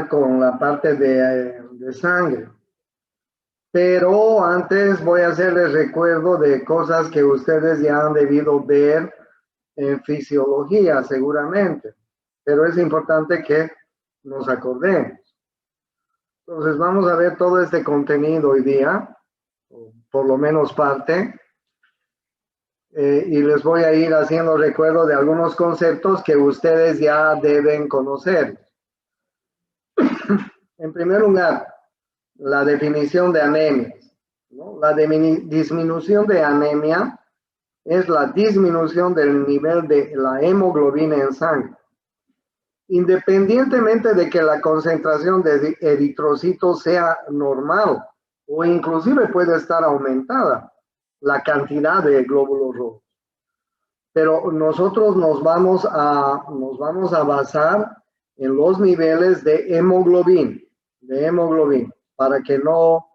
con la parte de sangre. Pero antes voy a hacerles recuerdo de cosas que ustedes ya han debido ver en fisiología seguramente. Pero es importante que nos acordemos. Entonces vamos a ver todo este contenido hoy día, o por lo menos parte. Y les voy a ir haciendo recuerdo de algunos conceptos que ustedes ya deben conocer. En primer lugar, la definición de anemia, ¿no? La disminución de anemia es la disminución del nivel de la hemoglobina en sangre. Independientemente de que la concentración de eritrocitos sea normal o inclusive puede estar aumentada, la cantidad de glóbulos rojos. Pero nosotros nos vamos a basar en los niveles de hemoglobina, para que no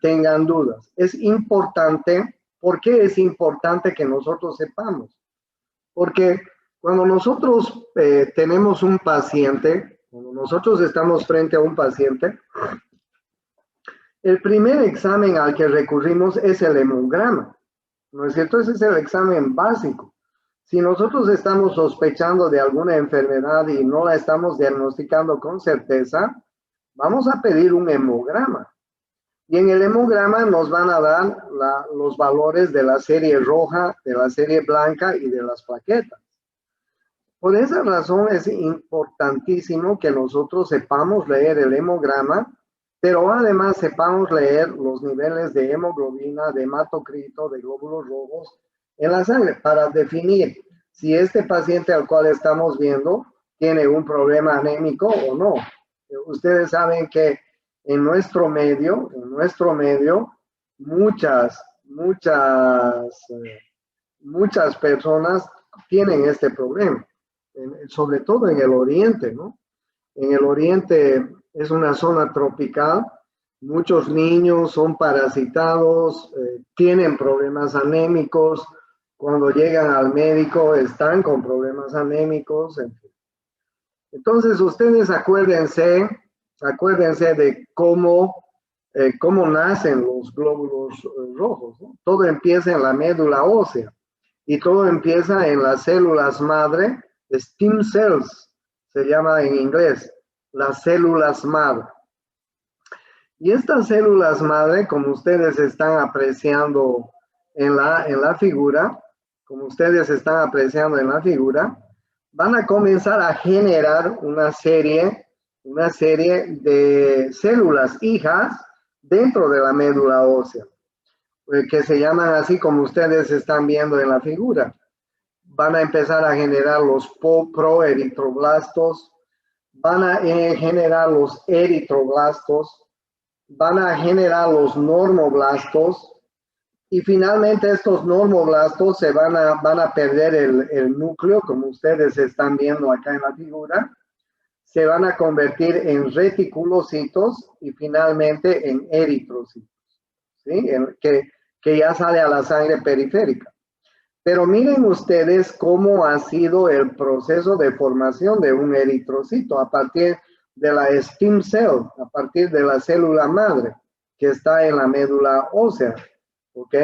tengan dudas. Es importante. ¿Por qué es importante que nosotros sepamos? Porque cuando nosotros tenemos un paciente, cuando nosotros estamos frente a un paciente, el primer examen al que recurrimos es el hemograma, ¿no es cierto? Ese es el examen básico. Si nosotros estamos sospechando de alguna enfermedad y no la estamos diagnosticando con certeza, vamos a pedir un hemograma. Y en el hemograma nos van a dar los valores de la serie roja, de la serie blanca y de las plaquetas. Por esa razón es importantísimo que nosotros sepamos leer el hemograma, pero además sepamos leer los niveles de hemoglobina, de hematocrito, de glóbulos rojos en la sangre para definir si este paciente al cual estamos viendo tiene un problema anémico o no. Ustedes saben que en nuestro medio, muchas personas tienen este problema, sobre todo en el oriente, ¿no? En el oriente es una zona tropical, muchos niños son parasitados, tienen problemas anémicos, cuando llegan al médico están con problemas anémicos, en fin. Entonces ustedes acuérdense de cómo nacen los glóbulos rojos, ¿no? Todo empieza en la médula ósea y todo empieza en las células madre, stem cells, se llama en inglés, las células madre. Y estas células madre, como ustedes están apreciando en la figura, van a comenzar a generar una serie de células hijas dentro de la médula ósea, que se llaman así como ustedes están viendo en la figura. Van a empezar a generar los proeritroblastos, van a generar los eritroblastos, van a generar los normoblastos, y finalmente estos normoblastos se van a perder el núcleo, como ustedes están viendo acá en la figura, se van a convertir en reticulocitos y finalmente en eritrocitos, ¿sí? Que ya sale a la sangre periférica. Pero miren ustedes cómo ha sido el proceso de formación de un eritrocito a partir de la stem cell, a partir de la célula madre que está en la médula ósea. ¿Ok?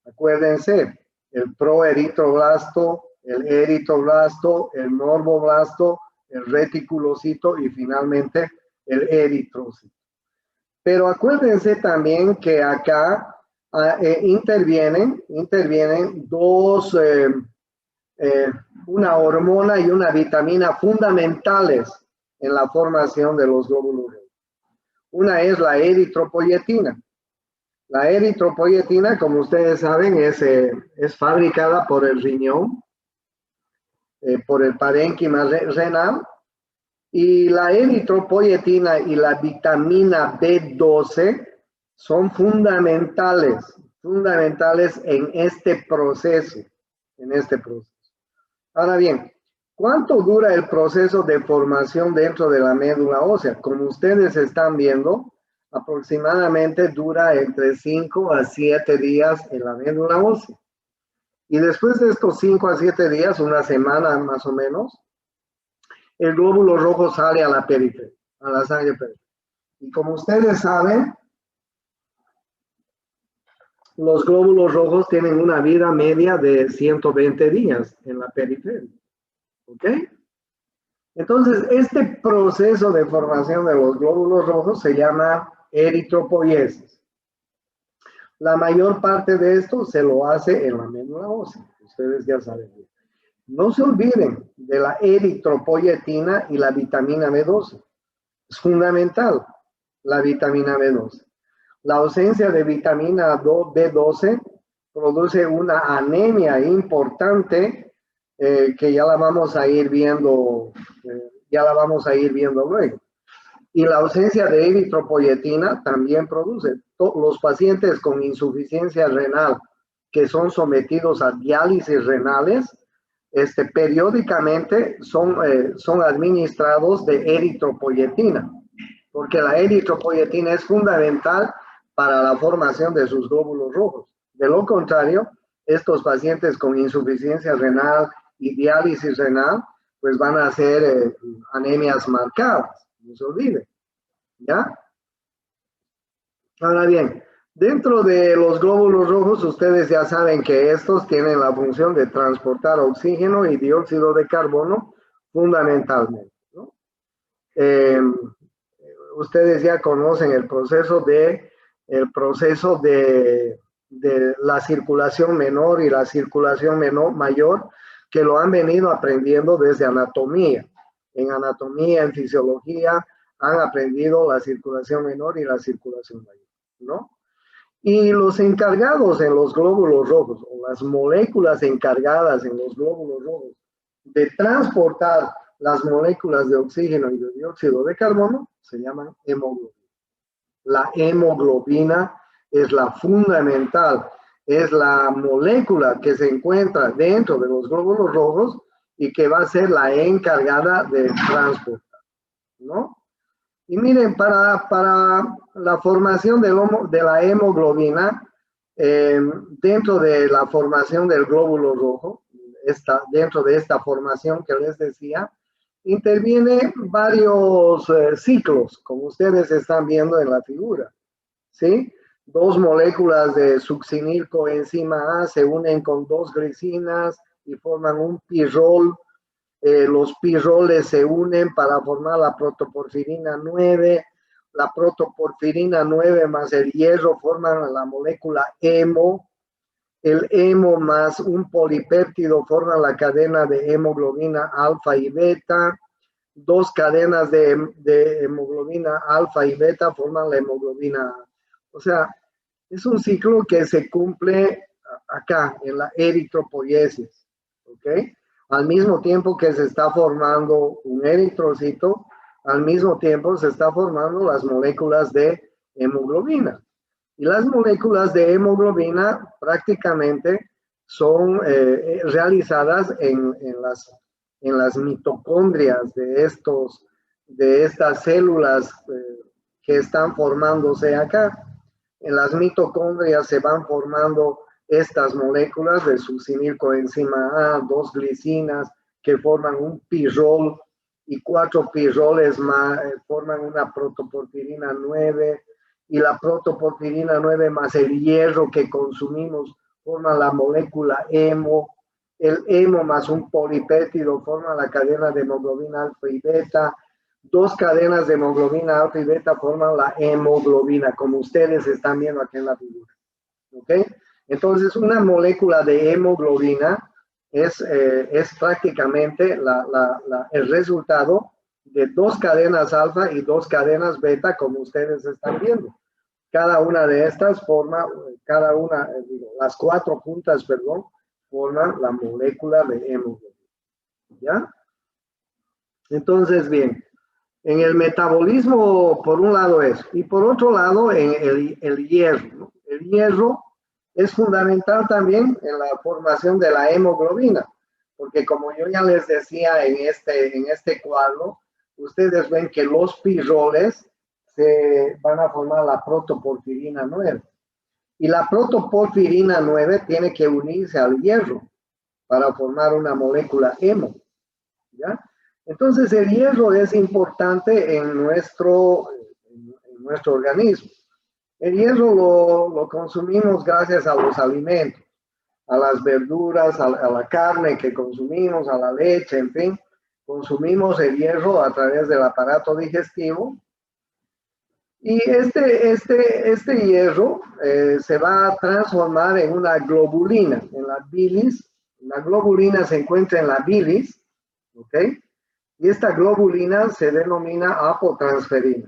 Acuérdense, el proeritroblasto, el eritroblasto, el normoblasto, el reticulocito y finalmente el eritrocito. Pero acuérdense también que acá intervienen dos, una hormona y una vitamina fundamentales en la formación de los glóbulos rojos. Una es la eritropoyetina. La eritropoyetina, como ustedes saben, es fabricada por el riñón, por el parénquima renal, y la eritropoyetina y la vitamina B12 son fundamentales en este proceso, Ahora bien, ¿cuánto dura el proceso de formación dentro de la médula ósea? Como ustedes están viendo, aproximadamente dura entre 5 a 7 días en la médula ósea. Y después de estos 5 a 7 días, una semana más o menos, el glóbulo rojo sale a la periferia. a la sangre periférica. Y como ustedes saben, los glóbulos rojos tienen una vida media de 120 días en la periferia. ¿Ok? Entonces, este proceso de formación de los glóbulos rojos se llama eritropoiesis. La mayor parte de esto se lo hace en la médula ósea. Ustedes ya saben. No se olviden de la eritropoyetina y la vitamina B12. Es fundamental la vitamina B12. La ausencia de vitamina B12 produce una anemia importante que ya la vamos a ir viendo, luego. Y la ausencia de eritropoyetina también produce. Los pacientes con insuficiencia renal que son sometidos a diálisis renales, periódicamente son administrados de eritropoyetina, porque la eritropoyetina es fundamental para la formación de sus glóbulos rojos. De lo contrario, estos pacientes con insuficiencia renal y diálisis renal, pues van a hacer anemias marcadas, no se olvide, ¿ya? Ahora bien, dentro de los glóbulos rojos, ustedes ya saben que estos tienen la función de transportar oxígeno y dióxido de carbono fundamentalmente, ¿no? Ustedes ya conocen el proceso de la circulación menor y la circulación mayor, que lo han venido aprendiendo desde anatomía. En anatomía, en fisiología, han aprendido la circulación menor y la circulación mayor, ¿no? Y los encargados en los glóbulos rojos, o las moléculas encargadas en los glóbulos rojos de transportar las moléculas de oxígeno y de dióxido de carbono, se llaman hemoglobina. La hemoglobina es la fundamental, es la molécula que se encuentra dentro de los glóbulos rojos y que va a ser la encargada de transportar, ¿no? Y miren, para la formación de la hemoglobina, dentro de la formación del glóbulo rojo, dentro de esta formación que les decía, interviene varios ciclos, como ustedes están viendo en la figura, ¿sí? Dos moléculas de succinilcoenzima A se unen con dos glicinas y forman un pirrol. Los pirroles se unen para formar la protoporfirina 9. La protoporfirina 9 más el hierro forman la molécula hemo. El hemo más un polipéptido forman la cadena de hemoglobina alfa y beta. Dos cadenas de hemoglobina alfa y beta forman la hemoglobina A. O sea, es un ciclo que se cumple acá, en la eritropoiesis, ¿ok? Al mismo tiempo que se está formando un eritrocito, al mismo tiempo se está formando las moléculas de hemoglobina. Y las moléculas de hemoglobina prácticamente son realizadas en las mitocondrias de estas células que están formándose acá. En las mitocondrias se van formando estas moléculas de succinilcoenzima A, dos glicinas que forman un pirrol y 4 pirroles más forman una protoporfirina 9 y la protoporfirina 9 más el hierro que consumimos forman la molécula hemo. El hemo más un polipéptido forman la cadena de hemoglobina alfa y beta. Dos cadenas de hemoglobina alfa y beta forman la hemoglobina, como ustedes están viendo aquí en la figura. ¿Ok? Entonces, una molécula de hemoglobina es prácticamente el resultado de dos cadenas alfa y dos cadenas beta, como ustedes están viendo. Cada una de estas forma, las 4 juntas, perdón, forman la molécula de hemoglobina. ¿Ya? Entonces, bien, en el metabolismo, por un lado eso, y por otro lado, en el hierro, ¿no? El hierro es fundamental también en la formación de la hemoglobina, porque como yo ya les decía en este cuadro, ustedes ven que los pirroles se van a formar la protoporfirina 9. Y la protoporfirina 9 tiene que unirse al hierro para formar una molécula hemo, ¿ya? Entonces el hierro es importante en nuestro organismo. El hierro lo consumimos gracias a los alimentos, a las verduras, a la carne que consumimos, a la leche, en fin. Consumimos el hierro a través del aparato digestivo. Y este hierro se va a transformar en una globulina, en la bilis. La globulina se encuentra en la bilis, ¿ok? Y esta globulina se denomina apotransferina.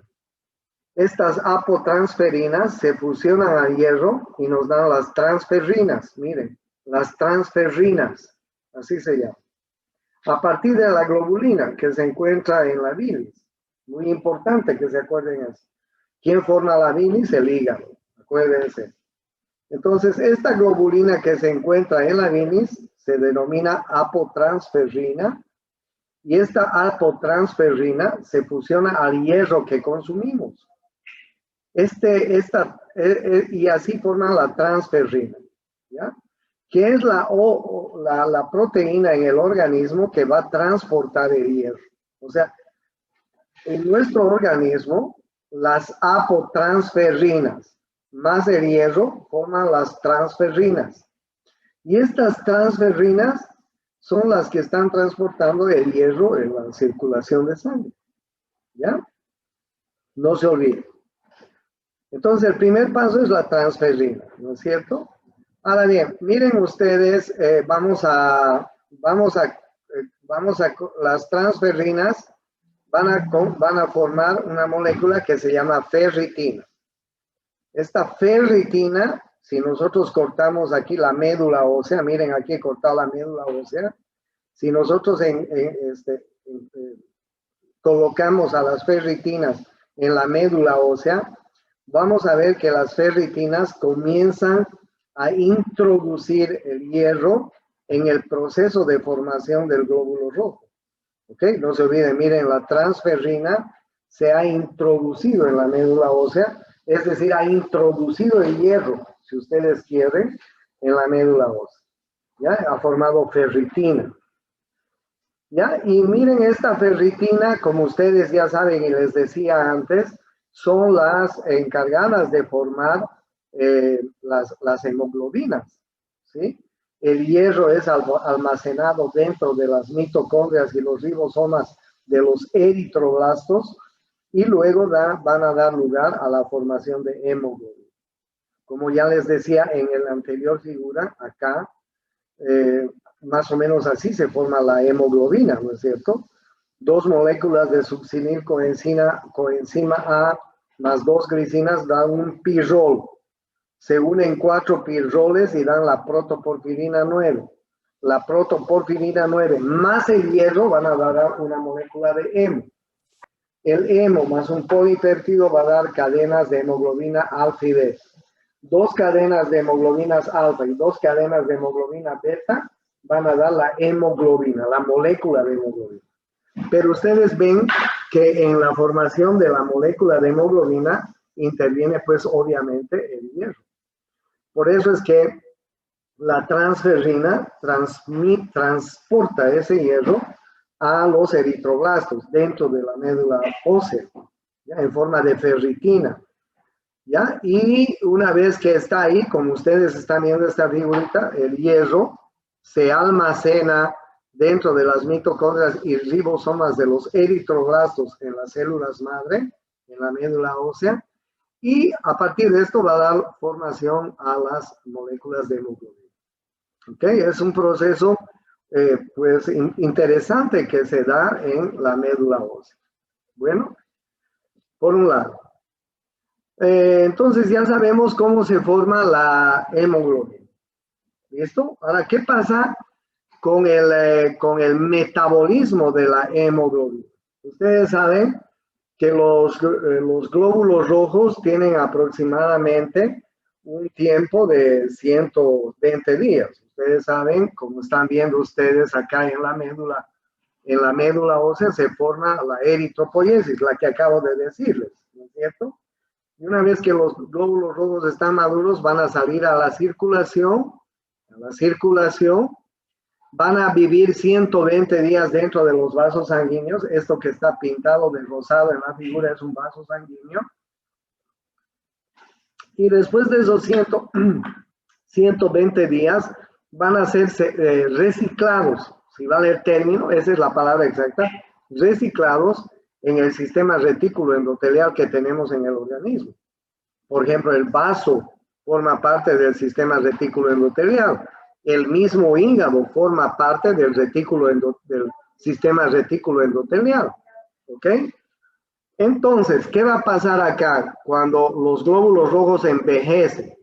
Estas apotransferinas se fusionan al hierro y nos dan las transferrinas. Miren, las transferrinas, así se llama. A partir de la globulina que se encuentra en la bilis. Muy importante que se acuerden eso. ¿Quién forma la bilis? El hígado. Acuérdense. Entonces, esta globulina que se encuentra en la bilis se denomina apotransferina. Y esta apotransferina se fusiona al hierro que consumimos. Y así forman la transferrina, ¿ya? Que es la proteína en el organismo que va a transportar el hierro. O sea, en nuestro organismo, las apotransferinas más el hierro forman las transferrinas. Y estas transferrinas son las que están transportando el hierro en la circulación de sangre. ¿Ya? No se olviden. Entonces, el primer paso es la transferrina, ¿no es cierto? Ahora bien, miren ustedes, las transferrinas van a formar una molécula que se llama ferritina. Esta ferritina, si nosotros cortamos aquí la médula ósea, miren aquí he cortado la médula ósea, si nosotros colocamos a las ferritinas en la médula ósea, vamos a ver que las ferritinas comienzan a introducir el hierro en el proceso de formación del glóbulo rojo. ¿Ok? No se olviden, miren, la transferrina se ha introducido en la médula ósea, es decir, ha introducido el hierro, si ustedes quieren, en la médula ósea. ¿Ya? Ha formado ferritina. ¿Ya? Y miren, esta ferritina, como ustedes ya saben y les decía antes, son las encargadas de formar las hemoglobinas, ¿sí? El hierro es almacenado dentro de las mitocondrias y los ribosomas de los eritroblastos y luego van a dar lugar a la formación de hemoglobina. Como ya les decía en la anterior figura, acá, más o menos así se forma la hemoglobina, ¿no es cierto? 2 moléculas de succinil coenzima A más 2 glicinas dan un pirrol. Se unen 4 pirroles y dan la protoporfirina 9. La protoporfirina 9 más el hierro van a dar una molécula de hemo. El hemo más un polipéptido va a dar cadenas de hemoglobina alfa y beta. 2 cadenas de hemoglobinas alfa y 2 cadenas de hemoglobina beta van a dar la hemoglobina, la molécula de hemoglobina. Pero ustedes ven que en la formación de la molécula de hemoglobina interviene pues obviamente el hierro. Por eso es que la transferrina transporta ese hierro a los eritroblastos dentro de la médula ósea, ¿ya? En forma de ferritina. ¿Ya? Y una vez que está ahí, como ustedes están viendo esta figurita, el hierro se almacena dentro de las mitocondrias y ribosomas de los eritroblastos en las células madre, en la médula ósea, y a partir de esto va a dar formación a las moléculas de hemoglobina. ¿Ok? Es un proceso pues interesante que se da en la médula ósea. Bueno, por un lado. Entonces ya sabemos cómo se forma la hemoglobina. ¿Listo? Ahora, ¿qué pasa con el metabolismo de la hemoglobina? Ustedes saben que los glóbulos rojos tienen aproximadamente un tiempo de 120 días. Ustedes saben, como están viendo ustedes acá en la médula ósea se forma la eritropoiesis, la que acabo de decirles, ¿no es cierto? Y una vez que los glóbulos rojos están maduros, van a salir a la circulación, van a vivir 120 días dentro de los vasos sanguíneos. Esto que está pintado de rosado en la figura es un vaso sanguíneo. Y después de esos 120 días van a ser reciclados, si vale el término, esa es la palabra exacta, reciclados en el sistema retículo endotelial que tenemos en el organismo. Por ejemplo, el vaso forma parte del sistema retículo endotelial. El mismo hígado forma parte del sistema retículo endotelial. ¿Ok? Entonces, ¿qué va a pasar acá cuando los glóbulos rojos envejecen?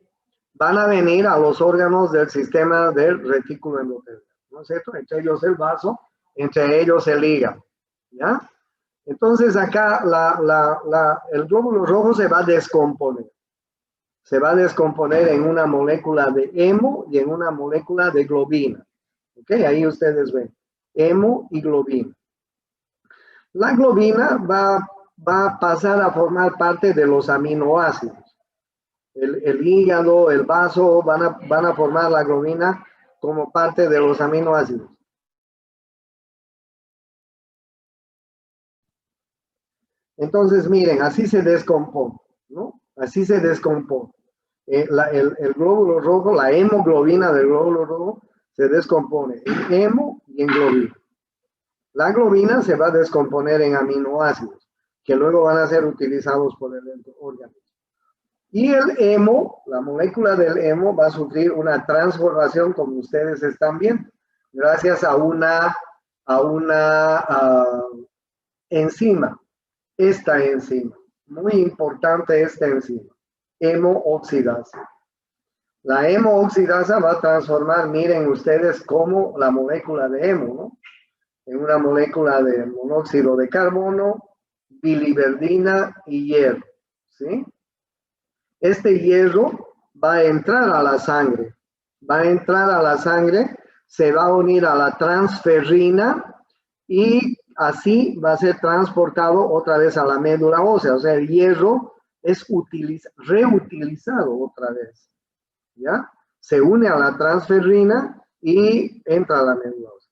Van a venir a los órganos del sistema del retículo endotelial, ¿no es cierto? Entre ellos el vaso, entre ellos el hígado, ¿ya? Entonces acá el glóbulo rojo se va a descomponer. Se va a descomponer en una molécula de hemo y en una molécula de globina. ¿Ok? Ahí ustedes ven, hemo y globina. La globina va a pasar a formar parte de los aminoácidos. El hígado, el vaso van a formar la globina como parte de los aminoácidos. Entonces, miren, así se descompone, ¿no? Así se descompone. El glóbulo rojo, la hemoglobina del glóbulo rojo, se descompone en hemo y en globina. La globina se va a descomponer en aminoácidos, que luego van a ser utilizados por el organismo. Y el hemo, la molécula del hemo, va a sufrir una transformación, como ustedes están viendo, gracias a una enzima. Esta enzima, muy importante esta enzima, hemooxidasa. La hemooxidasa va a transformar, miren ustedes, como la molécula de hemo, ¿no? En una molécula de monóxido de carbono, biliverdina y hierro, ¿sí? Este hierro va a entrar a la sangre, se va a unir a la transferrina y así va a ser transportado otra vez a la médula ósea. O sea, el hierro es reutilizado otra vez, ¿ya? Se une a la transferrina y entra a la médula ósea.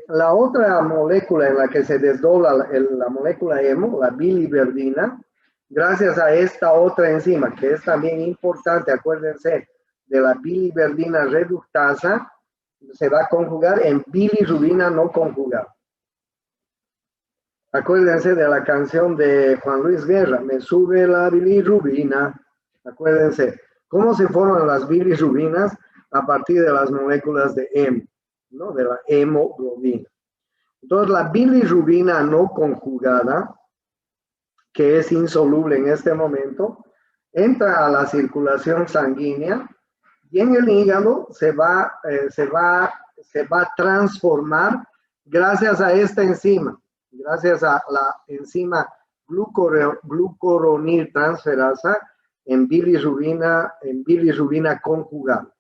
La otra molécula en la que se desdobla la molécula hemo, la biliverdina, gracias a esta otra enzima, que es también importante, acuérdense, de la biliverdina reductasa, se va a conjugar en bilirrubina no conjugada. Acuérdense de la canción de Juan Luis Guerra, me sube la bilirrubina. Acuérdense, ¿cómo se forman las bilirrubinas? A partir de las moléculas de hemo, ¿no? De la hemoglobina. Entonces, la bilirrubina no conjugada, que es insoluble en este momento, entra a la circulación sanguínea y en el hígado se va a transformar gracias a esta enzima, gracias a la enzima glucuronil transferasa en bilirrubina conjugada.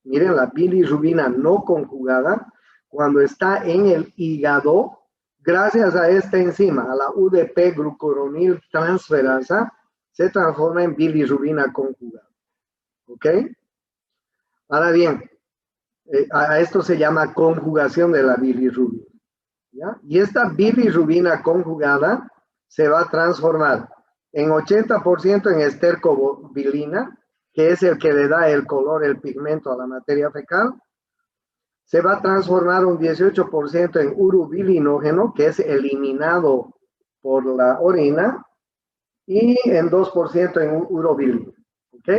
Miren, la bilirrubina no conjugada, cuando está en el hígado, gracias a esta enzima, a la UDP glucuronil transferasa, se transforma en bilirrubina conjugada. ¿Ok? Ahora bien, a esto se llama conjugación de la bilirrubina, ¿ya? Y esta bilirrubina conjugada se va a transformar en 80% en estercobilina, que es el que le da el color, el pigmento a la materia fecal. Se va a transformar un 18% en urobilinógeno, que es eliminado por la orina, y en 2% en urobilina. ¿Ok?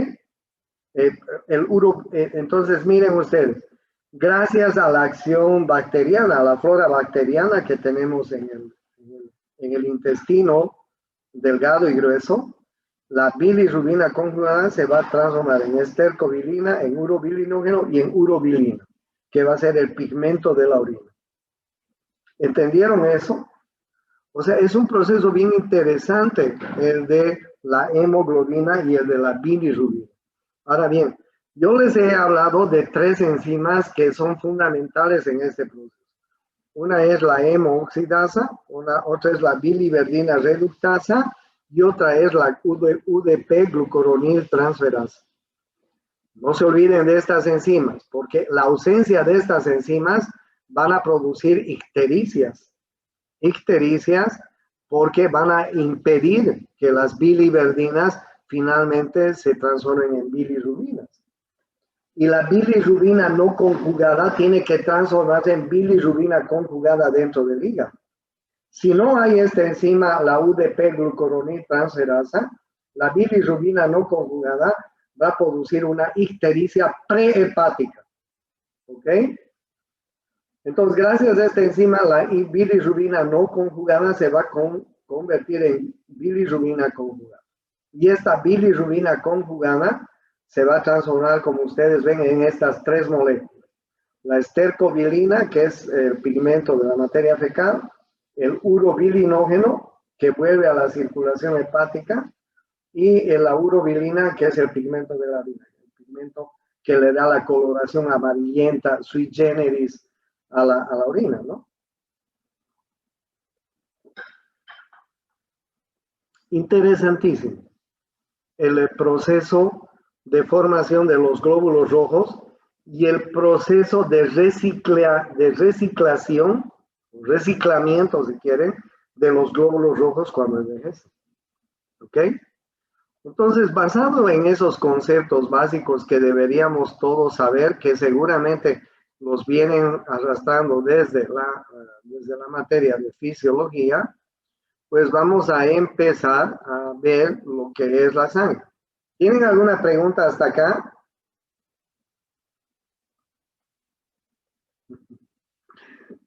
Entonces, miren ustedes, gracias a la acción bacteriana, a la flora bacteriana que tenemos en el intestino delgado y grueso, la bilirrubina conjugada se va a transformar en estercobilina, en urobilinógeno y en urobilina, que va a ser el pigmento de la orina. ¿Entendieron eso? O sea, es un proceso bien interesante el de la hemoglobina y el de la bilirrubina. Ahora bien, yo les he hablado de 3 enzimas que son fundamentales en este proceso. Una es la hemooxidasa, otra es la biliverdina reductasa y otra es la UDP glucuronil transferasa. No se olviden de estas enzimas, porque la ausencia de estas enzimas van a producir ictericias. Ictericias porque van a impedir que las biliverdinas finalmente se transformen en bilirrubinas. Y la bilirrubina no conjugada tiene que transformarse en bilirrubina conjugada dentro del hígado. Si no hay esta enzima, la UDP-glucuronil-transferasa, la bilirrubina no conjugada va a producir una ictericia prehepática. ¿Ok? Entonces, gracias a esta enzima, la bilirrubina no conjugada se va a convertir en bilirrubina conjugada. Y esta bilirrubina conjugada se va a transformar, como ustedes ven, en estas tres moléculas. La estercobilina, que es el pigmento de la materia fecal, el urobilinógeno, que vuelve a la circulación hepática, y la urobilina, que es el pigmento de la orina, el pigmento que le da la coloración amarillenta, sui generis, a la orina, ¿no? Interesantísimo. El proceso de formación de los glóbulos rojos y el proceso de reciclación, reciclamiento, si quieren, de los glóbulos rojos cuando envejecen. ¿Ok? Entonces, basado en esos conceptos básicos que deberíamos todos saber, que seguramente nos vienen arrastrando desde la materia de fisiología, pues vamos a empezar a ver lo que es la sangre. ¿Tienen alguna pregunta hasta acá?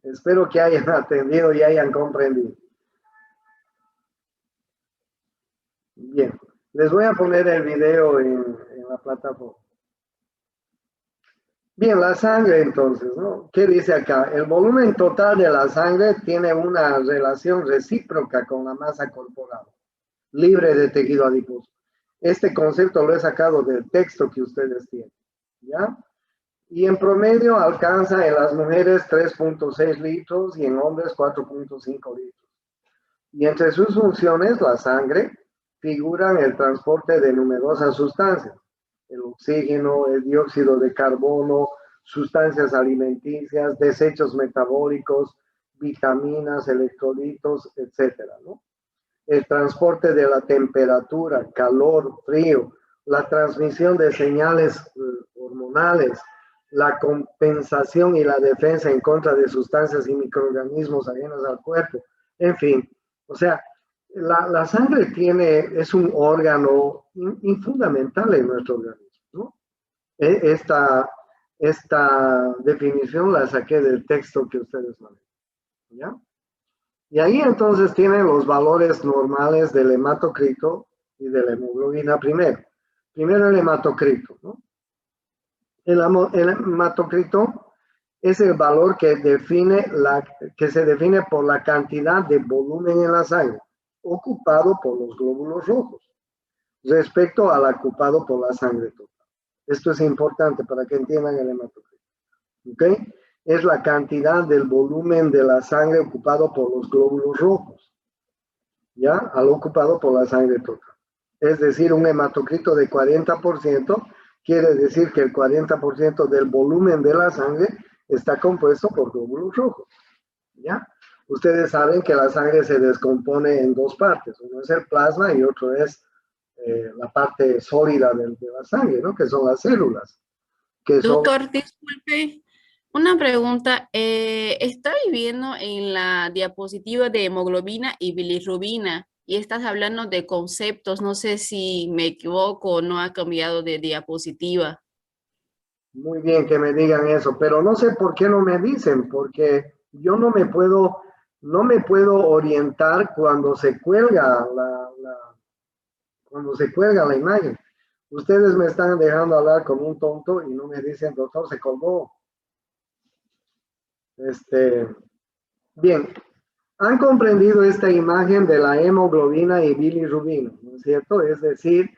Espero que hayan atendido y hayan comprendido. Bien, les voy a poner el video en la plataforma. Bien, la sangre entonces, ¿no? ¿Qué dice acá? El volumen total de la sangre tiene una relación recíproca con la masa corporal, libre de tejido adiposo. Este concepto lo he sacado del texto que ustedes tienen, ¿ya? Y en promedio alcanza en las mujeres 3.6 litros y en hombres 4.5 litros. Y entre sus funciones, la sangre figura en el transporte de numerosas sustancias. El oxígeno, el dióxido de carbono, sustancias alimenticias, desechos metabólicos, vitaminas, electrolitos, etcétera, ¿no? El transporte de la temperatura, calor, frío, la transmisión de señales hormonales, la compensación y la defensa en contra de sustancias y microorganismos ajenos al cuerpo, en fin, o sea, la sangre es un órgano fundamental en nuestro organismo, ¿no? Esta definición la saqué del texto que ustedes manejan, ¿ya? Y ahí entonces tienen los valores normales del hematocrito y de la hemoglobina primero. Primero el hematocrito, ¿no? El hematocrito es el valor que se define por la cantidad de volumen en la sangre ocupado por los glóbulos rojos respecto al ocupado por la sangre total. Esto es importante para que entiendan el hematocrito. ¿Ok? Es la cantidad del volumen de la sangre ocupado por los glóbulos rojos, ¿ya? Al ocupado por la sangre total. Es decir, un hematocrito de 40% quiere decir que el 40% del volumen de la sangre está compuesto por glóbulos rojos, ¿ya? Ustedes saben que la sangre se descompone en dos partes, uno es el plasma y otro es la parte sólida de la sangre, ¿no? Que son las células. Doctor, disculpe, una pregunta. Estoy viendo en la diapositiva de hemoglobina y bilirrubina y estás hablando de conceptos. No sé si me equivoco o no ha cambiado de diapositiva. Muy bien que me digan eso, pero no sé por qué no me dicen, porque yo no me puedo orientar cuando se cuelga la imagen. Ustedes me están dejando hablar como un tonto y no me dicen, doctor, se colgó. Bien, han comprendido esta imagen de la hemoglobina y bilirrubina, ¿no es cierto? Es decir,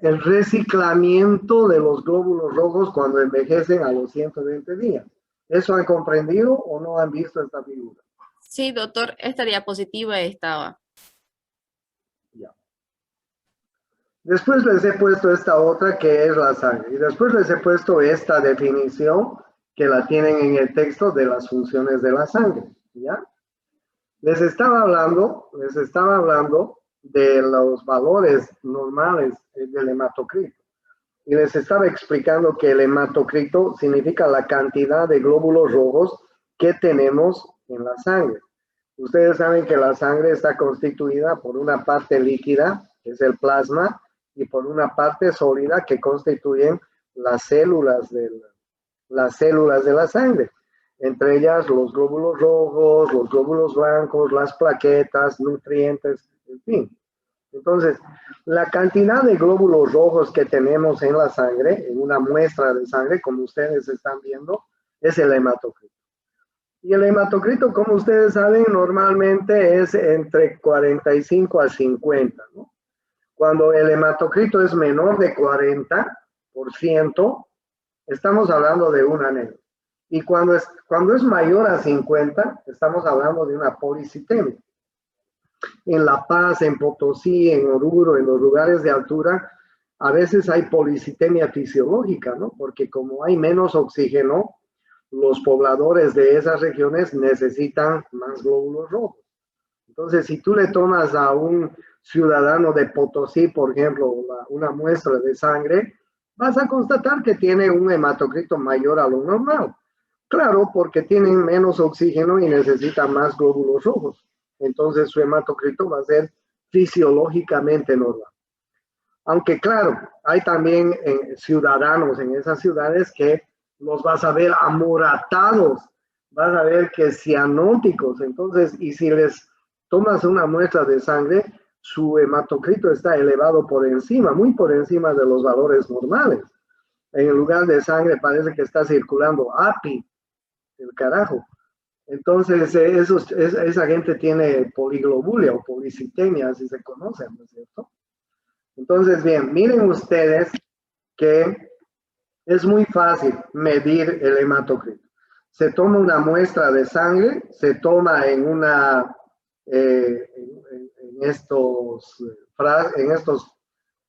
el reciclamiento de los glóbulos rojos cuando envejecen a los 120 días. ¿Eso han comprendido o no han visto esta figura? Sí, doctor, esta diapositiva estaba. Ya. Después les he puesto esta otra que es la sangre. Y después les he puesto esta definición que la tienen en el texto de las funciones de la sangre. ¿Ya? Les estaba hablando de los valores normales del hematocrito. Y les estaba explicando que el hematocrito significa la cantidad de glóbulos rojos que tenemos en la sangre. Ustedes saben que la sangre está constituida por una parte líquida, que es el plasma, y por una parte sólida que constituyen las células de la sangre. Entre ellas los glóbulos rojos, los glóbulos blancos, las plaquetas, nutrientes, en fin. Entonces, la cantidad de glóbulos rojos que tenemos en la sangre, en una muestra de sangre, como ustedes están viendo, es el hematocrito. Y el hematocrito, como ustedes saben, normalmente es entre 45 a 50, ¿no? Cuando el hematocrito es menor de 40%, estamos hablando de una anemia. Y cuando es mayor a 50, estamos hablando de una policitemia. En La Paz, en Potosí, en Oruro, en los lugares de altura, a veces hay policitemia fisiológica, ¿no? Porque como hay menos oxígeno, los pobladores de esas regiones necesitan más glóbulos rojos. Entonces, si tú le tomas a un ciudadano de Potosí, por ejemplo, una muestra de sangre, vas a constatar que tiene un hematocrito mayor a lo normal. Claro, porque tienen menos oxígeno y necesitan más glóbulos rojos. Entonces, su hematocrito va a ser fisiológicamente normal. Aunque, claro, hay también ciudadanos en esas ciudades que los vas a ver amoratados, vas a ver que cianóticos. Entonces, y si les tomas una muestra de sangre, su hematocrito está elevado por encima, muy por encima de los valores normales. En el lugar de sangre parece que está circulando API, el carajo. Entonces, esa gente tiene poliglobulia o policitemia, así se conoce, ¿no es cierto? Entonces, bien, miren ustedes que es muy fácil medir el hematocrito. Se toma una muestra de sangre, se toma en estos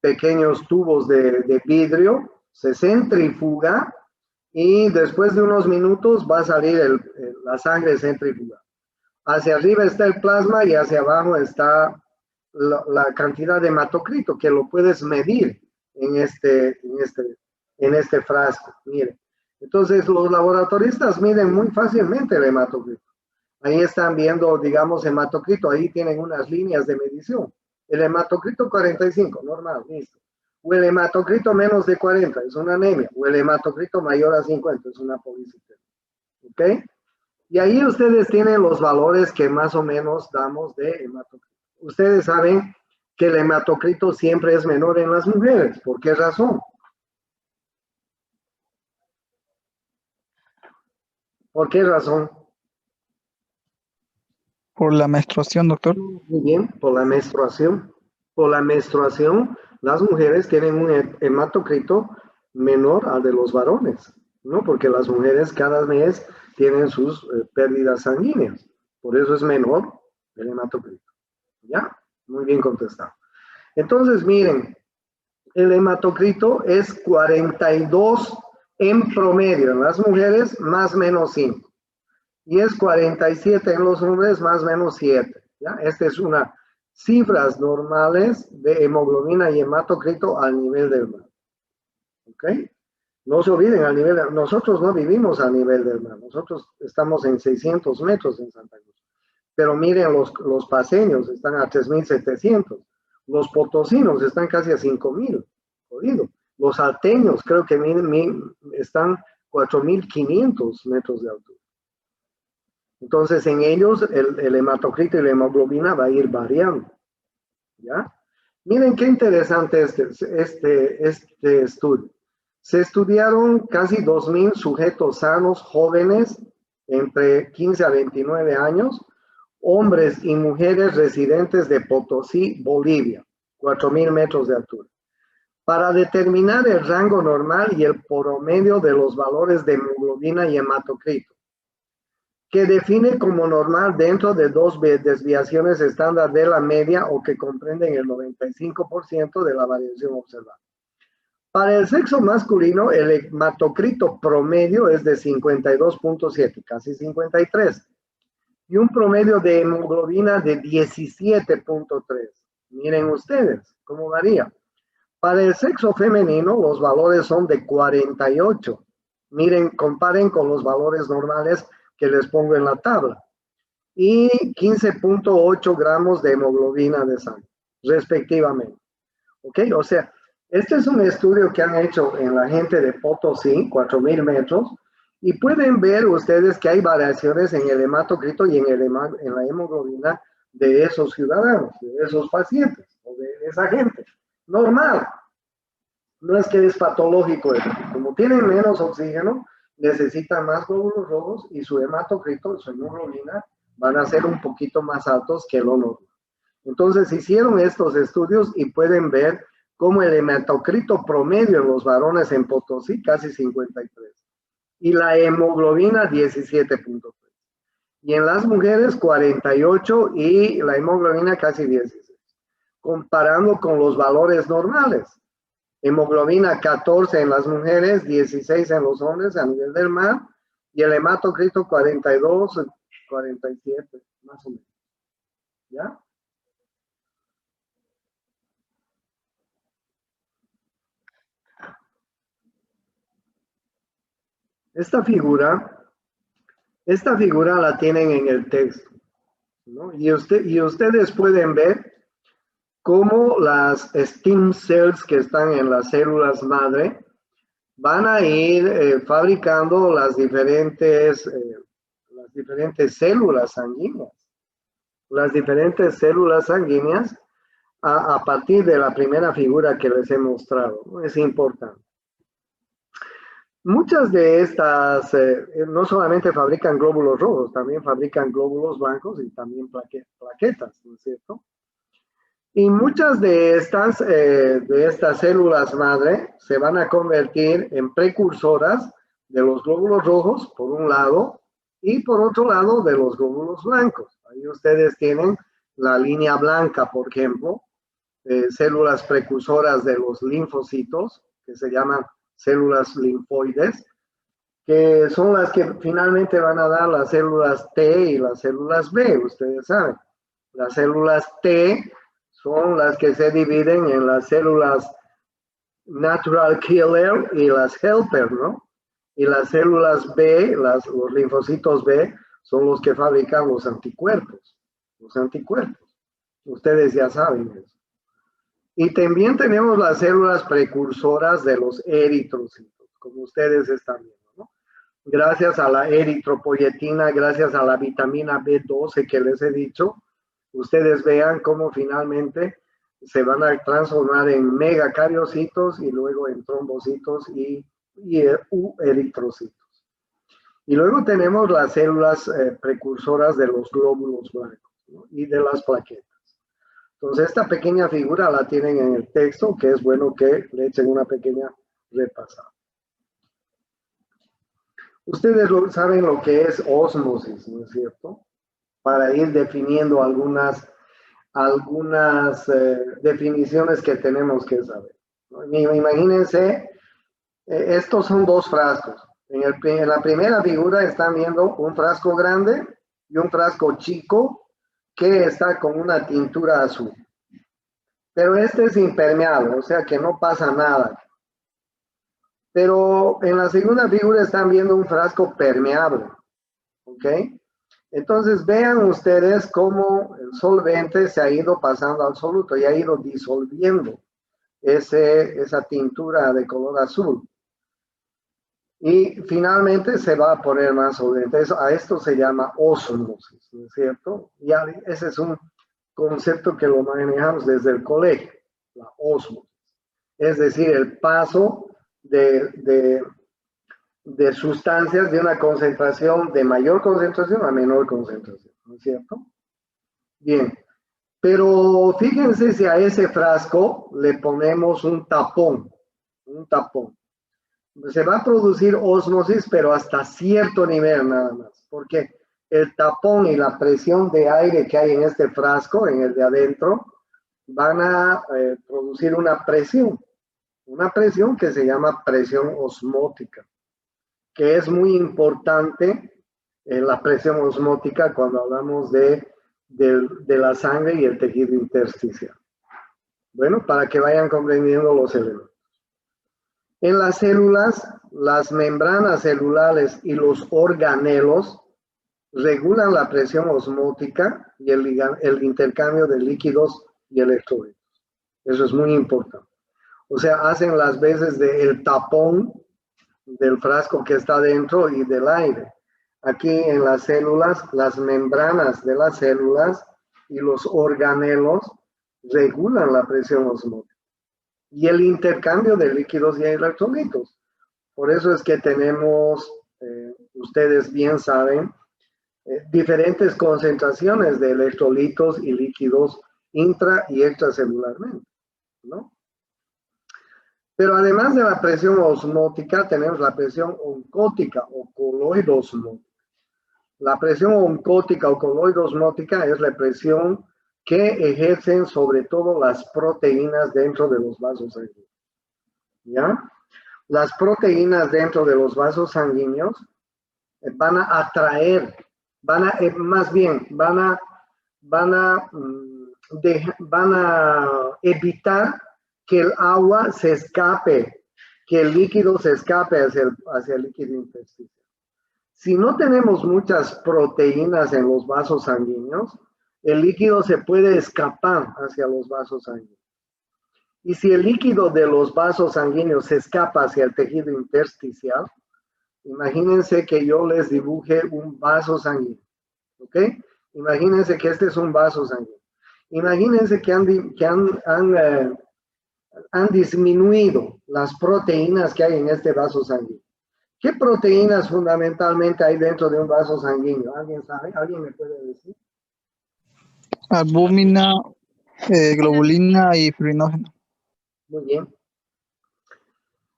pequeños tubos de vidrio, se centrifuga y después de unos minutos va a salir la sangre centrifugada. Hacia arriba está el plasma y hacia abajo está la cantidad de hematocrito que lo puedes medir en este frasco. Miren. Entonces, los laboratoristas miden muy fácilmente el hematocrito. Ahí están viendo, digamos, hematocrito. Ahí tienen unas líneas de medición. El hematocrito 45, normal, listo. O el hematocrito menos de 40, es una anemia. O el hematocrito mayor a 50, es una policitemia. ¿Ok? Y ahí ustedes tienen los valores que más o menos damos de hematocrito. Ustedes saben que el hematocrito siempre es menor en las mujeres. ¿Por qué razón? ¿Por qué razón? Por la menstruación, doctor. Muy bien, por la menstruación. Por la menstruación, las mujeres tienen un hematocrito menor al de los varones, ¿no? Porque las mujeres cada mes tienen sus pérdidas sanguíneas. Por eso es menor el hematocrito. ¿Ya? Muy bien contestado. Entonces, miren, el hematocrito es 42 en promedio en las mujeres, más o menos 5. Y es 47 en los hombres, más o menos 7. ¿Ya? Esta es una cifras normales de hemoglobina y hematocrito al nivel del mar. ¿Ok? No se olviden, nosotros no vivimos a nivel del mar, nosotros estamos en 600 metros en Santa Cruz. Pero miren, los paseños están a 3.700, los potosinos están casi a 5.000, jodido. Los alteños creo que están 4.500 metros de altura. Entonces, en ellos el hematocrito y la hemoglobina va a ir variando. ¿Ya? Miren qué interesante este estudio. Se estudiaron casi 2.000 sujetos sanos, jóvenes, entre 15 a 29 años, hombres y mujeres residentes de Potosí, Bolivia, 4.000 metros de altura, para determinar el rango normal y el promedio de los valores de hemoglobina y hematocrito. que define como normal dentro de dos desviaciones estándar de la media o que comprenden el 95% de la variación observada. Para el sexo masculino, el hematocrito promedio es de 52.7, casi 53, y un promedio de hemoglobina de 17.3. Miren ustedes cómo varía. Para el sexo femenino, los valores son de 48. Miren, comparen con los valores normales que les pongo en la tabla. Y 15.8 gramos de hemoglobina de sangre, respectivamente. ¿Ok? O sea, este es un estudio que han hecho en la gente de Potosí, 4.000 metros, y pueden ver ustedes que hay variaciones en el hematocrito y en la hemoglobina de esos ciudadanos, de esos pacientes, o de esa gente. Normal. No es que es patológico esto. Como tienen menos oxígeno, necesitan más glóbulos rojos y su hematocrito, su hemoglobina, van a ser un poquito más altos que lo normal. Entonces hicieron estos estudios y pueden ver cómo el hematocrito promedio en los varones en Potosí, casi 53. Y la hemoglobina, 17.3. Y en las mujeres, 48 y la hemoglobina casi 16. Comparando con los valores normales. Hemoglobina 14 en las mujeres, 16 en los hombres a nivel del mar, y el hematocrito 42, 47, más o menos. ¿Ya? Esta figura la tienen en el texto, ¿no? Y ustedes pueden ver cómo las stem cells que están en las células madre van a ir fabricando las diferentes células sanguíneas. Las diferentes células sanguíneas a partir de la primera figura que les he mostrado, ¿no? Es importante. Muchas de estas no solamente fabrican glóbulos rojos, también fabrican glóbulos blancos y también plaquetas, ¿no es cierto? Y muchas de estas células madre se van a convertir en precursoras de los glóbulos rojos, por un lado, y por otro lado de los glóbulos blancos. Ahí ustedes tienen la línea blanca, por ejemplo, células precursoras de los linfocitos, que se llaman células linfoides, que son las que finalmente van a dar las células T y las células B, ustedes saben. Las células T son las que se dividen en las células natural killer y las helper, ¿no? Y las células B, los linfocitos B, son los que fabrican los anticuerpos. Los anticuerpos. Ustedes ya saben eso. Y también tenemos las células precursoras de los eritrocitos, como ustedes están viendo, ¿no? Gracias a la eritropoyetina, gracias a la vitamina B12 que les he dicho, ustedes vean cómo finalmente se van a transformar en megacariocitos y luego en trombocitos y eritrocitos. Y luego tenemos las células precursoras de los glóbulos blancos, ¿no? Y de las plaquetas. Entonces esta pequeña figura la tienen en el texto, que es bueno que le echen una pequeña repasada. Ustedes saben lo que es ósmosis, ¿no es cierto? Para ir definiendo algunas definiciones que tenemos que saber, ¿no? Imagínense, estos son dos frascos. En la primera figura están viendo un frasco grande y un frasco chico que está con una tintura azul. Pero este es impermeable, o sea que no pasa nada. Pero en la segunda figura están viendo un frasco permeable, ¿ok? Entonces vean ustedes cómo el solvente se ha ido pasando al soluto y ha ido disolviendo esa tintura de color azul. Y finalmente se va a poner más solvente. A esto se llama ósmosis, ¿no es cierto? Ya ese es un concepto que lo manejamos desde el colegio, la ósmosis. Es decir, el paso de sustancias de una concentración, de mayor concentración a menor concentración, ¿no es cierto? Bien, pero fíjense si a ese frasco le ponemos un tapón. Se va a producir ósmosis, pero hasta cierto nivel nada más, porque el tapón y la presión de aire que hay en este frasco, en el de adentro, van a producir una presión que se llama presión osmótica, que es muy importante la presión osmótica cuando hablamos de la sangre y el tejido intersticial. Bueno, para que vayan comprendiendo los elementos. En las células, las membranas celulares y los organelos regulan la presión osmótica y el intercambio de líquidos y electrolitos. Eso es muy importante. O sea, hacen las veces del tapón del frasco que está dentro y del aire. Aquí en las células, las membranas de las células y los organelos regulan la presión osmótica y el intercambio de líquidos y electrolitos. Por eso es que tenemos, ustedes bien saben, diferentes concentraciones de electrolitos y líquidos intra y extracelularmente, ¿no? Pero además de la presión osmótica, tenemos la presión oncótica o coloidosmótica. La presión oncótica o coloidosmótica es la presión que ejercen sobre todo las proteínas dentro de los vasos sanguíneos. ¿Ya? Las proteínas dentro de los vasos sanguíneos van a atraer, van a evitar que el agua se escape, que el líquido se escape hacia el líquido intersticial. Si no tenemos muchas proteínas en los vasos sanguíneos, el líquido se puede escapar hacia los vasos sanguíneos. Y si el líquido de los vasos sanguíneos se escapa hacia el tejido intersticial, imagínense que yo les dibuje un vaso sanguíneo, ¿ok? Imagínense que este es un vaso sanguíneo. Imagínense que han disminuido las proteínas que hay en este vaso sanguíneo. ¿Qué proteínas fundamentalmente hay dentro de un vaso sanguíneo? ¿Alguien sabe? ¿Alguien me puede decir? Albúmina, globulina y fibrinógeno. Muy bien.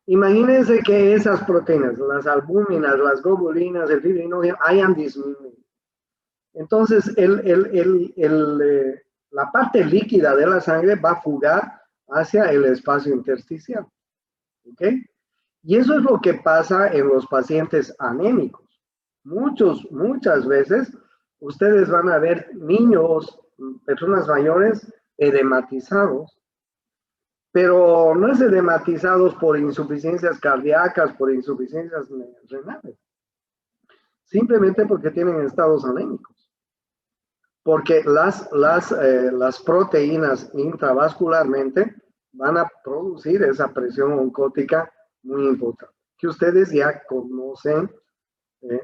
Imagínense que esas proteínas, las albúminas, las globulinas, el fibrinógeno, hayan disminuido. Entonces, la parte líquida de la sangre va a fugar hacia el espacio intersticial. ¿Ok? Y eso es lo que pasa en los pacientes anémicos. Muchas veces, ustedes van a ver niños, personas mayores, edematizados, pero no es edematizados por insuficiencias cardíacas, por insuficiencias renales, simplemente porque tienen estados anémicos. Porque las proteínas intravascularmente van a producir esa presión oncótica muy importante, que ustedes ya conocen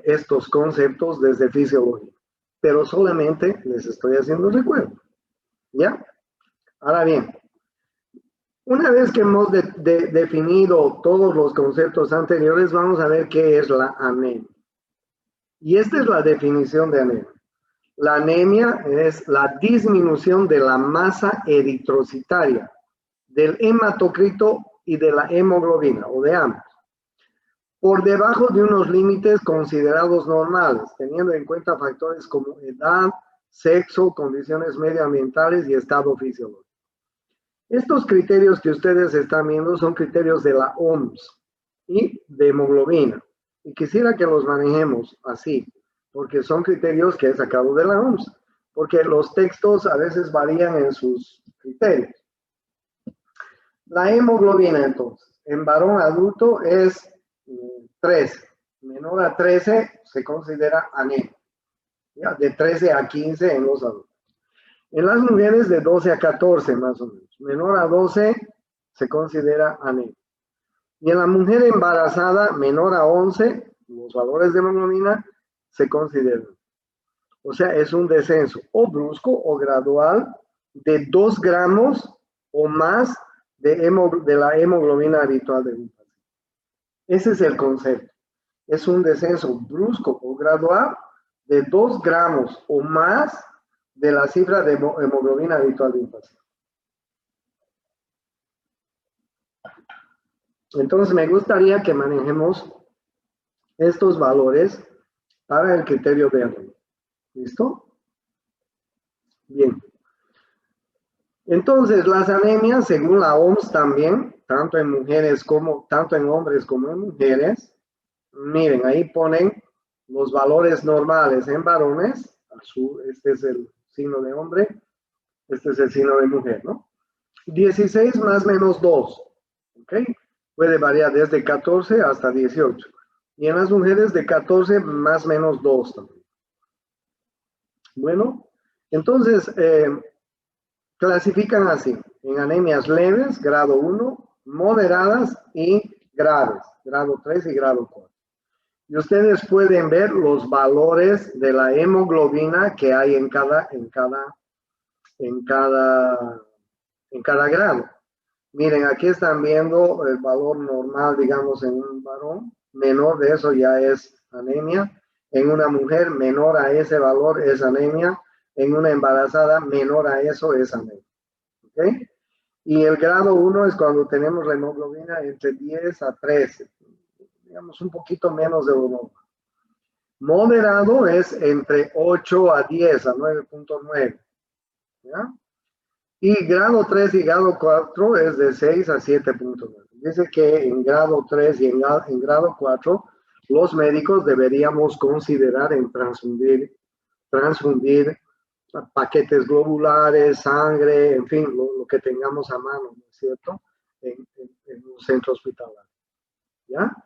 estos conceptos desde fisiología, pero solamente les estoy haciendo recuerdo, ¿ya? Ahora bien, una vez que hemos definido todos los conceptos anteriores, vamos a ver qué es la anemia. Y esta es la definición de anemia. La anemia es la disminución de la masa eritrocitaria, del hematocrito y de la hemoglobina, o de ambos, por debajo de unos límites considerados normales, teniendo en cuenta factores como edad, sexo, condiciones medioambientales y estado fisiológico. Estos criterios que ustedes están viendo son criterios de la OMS y de hemoglobina. Y quisiera que los manejemos así, porque son criterios que he sacado de la OMS, porque los textos a veces varían en sus criterios. La hemoglobina, entonces, en varón adulto es 13. Menor a 13 se considera anemia. ¿Ya? De 13 a 15 en los adultos. En las mujeres de 12 a 14 más o menos. Menor a 12 se considera anemia. Y en la mujer embarazada menor a 11, los valores de hemoglobina se consideran. O sea, es un descenso o brusco o gradual de 2 gramos o más de la hemoglobina habitual de un paciente. Ese es el concepto. Es un descenso brusco o gradual de 2 gramos o más de la cifra de hemoglobina habitual de un paciente. Entonces me gustaría que manejemos estos valores para el criterio de anemia. ¿Listo? Bien. Entonces, las anemias, según la OMS también, tanto en hombres como en mujeres, miren, ahí ponen los valores normales en varones, este es el signo de hombre, este es el signo de mujer, ¿no? 16 más menos 2, ¿ok? Puede variar desde 14 hasta 18. Y en las mujeres de 14 más menos 2 también. Bueno, entonces, clasifican así, en anemias leves, grado 1, moderadas y graves, grado 3 y grado 4. Y ustedes pueden ver los valores de la hemoglobina que hay en cada grado. Miren, aquí están viendo el valor normal, digamos, en un varón. Menor de eso ya es anemia. En una mujer, menor a ese valor es anemia. En una embarazada, menor a eso es anemia. ¿Ok? Y el grado 1 es cuando tenemos la hemoglobina entre 10 a 13. Digamos, un poquito menos de 1. Moderado es entre 8 a 10, a 9.9. ¿Ya? Y grado 3 y grado 4 es de 6 a 7.9. Dice que en grado 3 y en grado 4 los médicos deberíamos considerar en transfundir paquetes globulares, sangre, en fin, lo que tengamos a mano, ¿no es cierto? En un centro hospitalario. ¿Ya?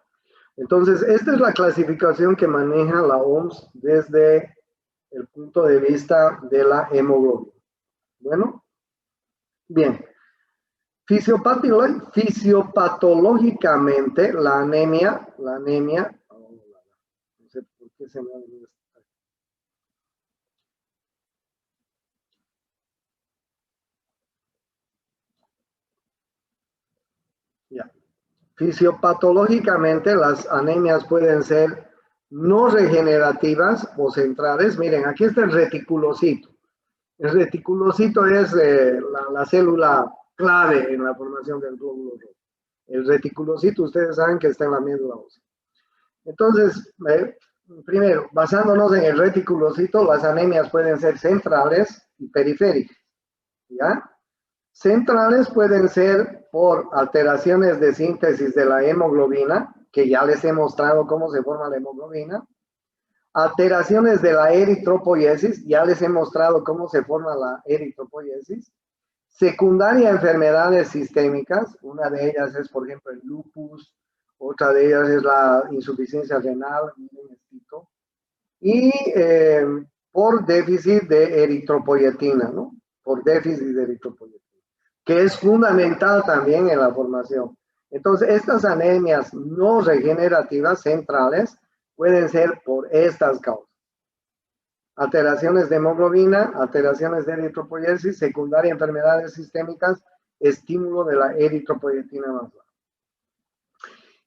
Entonces, esta es la clasificación que maneja la OMS desde el punto de vista de la hemoglobina. Bueno, bien. Fisiopatológicamente, la anemia, no sé por qué se me ha venido esto. Ya. Fisiopatológicamente, las anemias pueden ser no regenerativas o centrales. Miren, aquí está el reticulocito. El reticulocito es la célula clave en la formación del glóbulo rojo. El reticulocito, ustedes saben que está en la médula ósea. Entonces, primero, basándonos en el reticulocito, las anemias pueden ser centrales y periféricas. ¿Ya? Centrales pueden ser por alteraciones de síntesis de la hemoglobina, que ya les he mostrado cómo se forma la hemoglobina. Alteraciones de la eritropoiesis, ya les he mostrado cómo se forma la eritropoiesis. Secundaria a enfermedades sistémicas, una de ellas es, por ejemplo, el lupus, otra de ellas es la insuficiencia renal, y por déficit de eritropoyetina, ¿no? Por déficit de eritropoyetina, que es fundamental también en la formación. Entonces, estas anemias no regenerativas centrales pueden ser por estas causas. Alteraciones de hemoglobina, alteraciones de eritropoiesis, secundaria a enfermedades sistémicas, estímulo de la eritropoyetina más baja.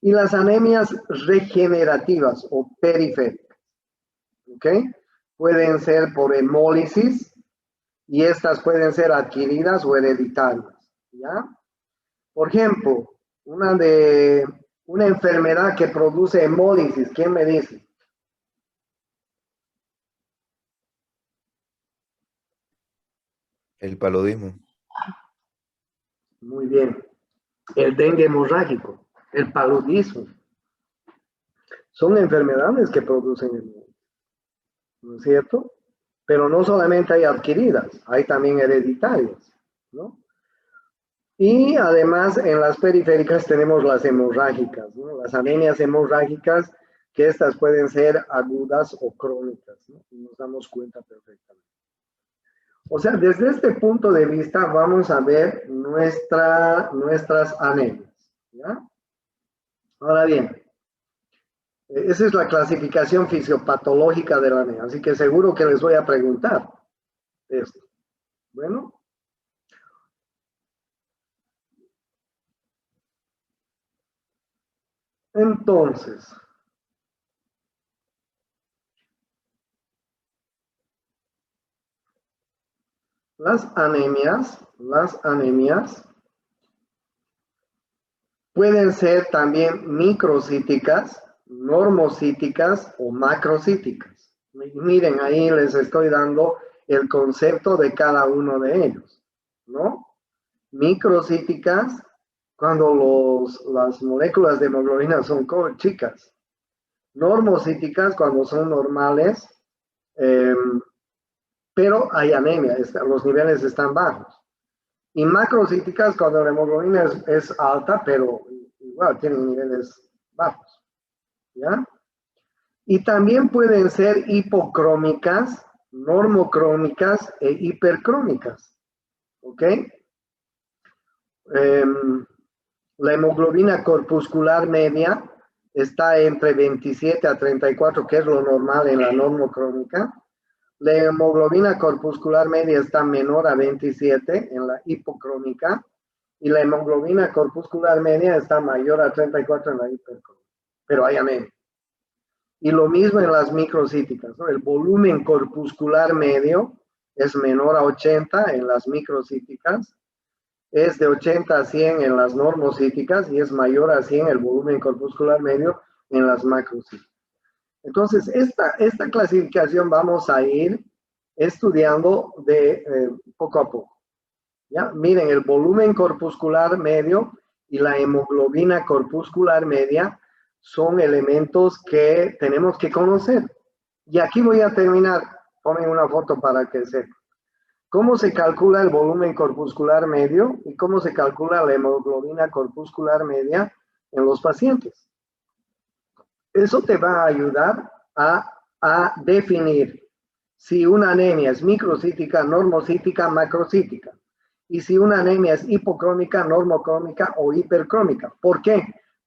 Y las anemias regenerativas o periféricas, ¿ok? Pueden ser por hemólisis y estas pueden ser adquiridas o hereditarias, ¿ya? Por ejemplo, una enfermedad que produce hemólisis, ¿quién me dice? El paludismo. Muy bien. El dengue hemorrágico, el paludismo. Son enfermedades que producen hemólisis, ¿no es cierto? Pero no solamente hay adquiridas, hay también hereditarias, ¿no? Y además en las periféricas tenemos las hemorrágicas, ¿no? Las anemias hemorrágicas, que estas pueden ser agudas o crónicas, ¿no? Y nos damos cuenta perfectamente. O sea, desde este punto de vista vamos a ver nuestras anemias, ¿ya? Ahora bien, esa es la clasificación fisiopatológica de la anemia, así que seguro que les voy a preguntar esto. Bueno. Entonces, las anemias pueden ser también microcíticas, normocíticas o macrocíticas. Miren, ahí les estoy dando el concepto de cada uno de ellos, ¿no? Microcíticas, cuando las moléculas de hemoglobina son chicas. Normocíticas, cuando son normales, pero hay anemia, los niveles están bajos. Y macrocíticas, cuando la hemoglobina es alta, pero igual tienen niveles bajos, ¿ya? Y también pueden ser hipocrómicas, normocrómicas e hipercrómicas, ¿ok? La hemoglobina corpuscular media está entre 27 a 34, que es lo normal en la normocrómica. La hemoglobina corpuscular media está menor a 27 en la hipocrómica y la hemoglobina corpuscular media está mayor a 34 en la hipercrómica. Pero hay anemia. Y lo mismo en las microcíticas, ¿no? El volumen corpuscular medio es menor a 80 en las microcíticas, es de 80 a 100 en las normocíticas y es mayor a 100 el volumen corpuscular medio en las macrocíticas. Entonces, esta clasificación vamos a ir estudiando de poco a poco. ¿Ya? Miren, el volumen corpuscular medio y la hemoglobina corpuscular media son elementos que tenemos que conocer. Y aquí voy a terminar. Ponen una foto para que sepan. ¿Cómo se calcula el volumen corpuscular medio y cómo se calcula la hemoglobina corpuscular media en los pacientes? Eso te va a ayudar a definir si una anemia es microcítica, normocítica, macrocítica. Y si una anemia es hipocrómica, normocrómica o hipercrómica. ¿Por qué?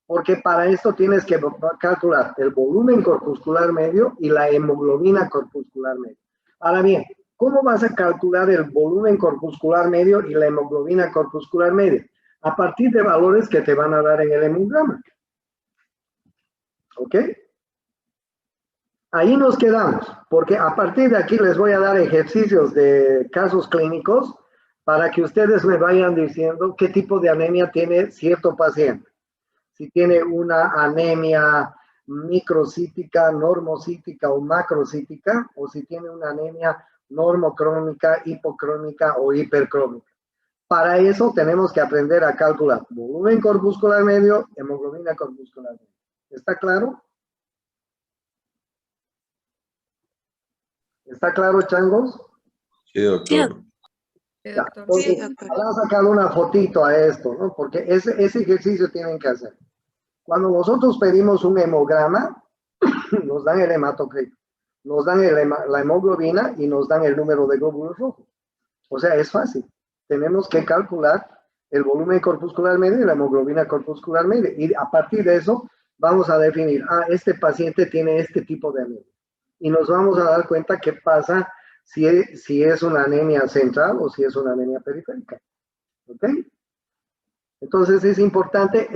Porque para esto tienes que calcular el volumen corpuscular medio y la hemoglobina corpuscular medio. Ahora bien, ¿cómo vas a calcular el volumen corpuscular medio y la hemoglobina corpuscular media? A partir de valores que te van a dar en el hemograma. ¿Ok? Ahí nos quedamos, porque a partir de aquí les voy a dar ejercicios de casos clínicos para que ustedes me vayan diciendo qué tipo de anemia tiene cierto paciente. Si tiene una anemia microcítica, normocítica o macrocítica, o si tiene una anemia normocrómica, hipocrómica o hipercrómica. Para eso tenemos que aprender a calcular volumen corpuscular medio, hemoglobina corpuscular medio. ¿Está claro? ¿Está claro, changos? Sí, doctor. Ya, entonces, habrán sacado una fotito a esto, ¿no? Porque ese ejercicio tienen que hacer. Cuando nosotros pedimos un hemograma, nos dan el hematocrito, nos dan la hemoglobina y nos dan el número de glóbulos rojos. O sea, es fácil. Tenemos que calcular el volumen corpuscular medio y la hemoglobina corpuscular media. Y a partir de eso, vamos a definir, este paciente tiene este tipo de anemia. Y nos vamos a dar cuenta qué pasa si es una anemia central o si es una anemia periférica. ¿Ok? Entonces es importante,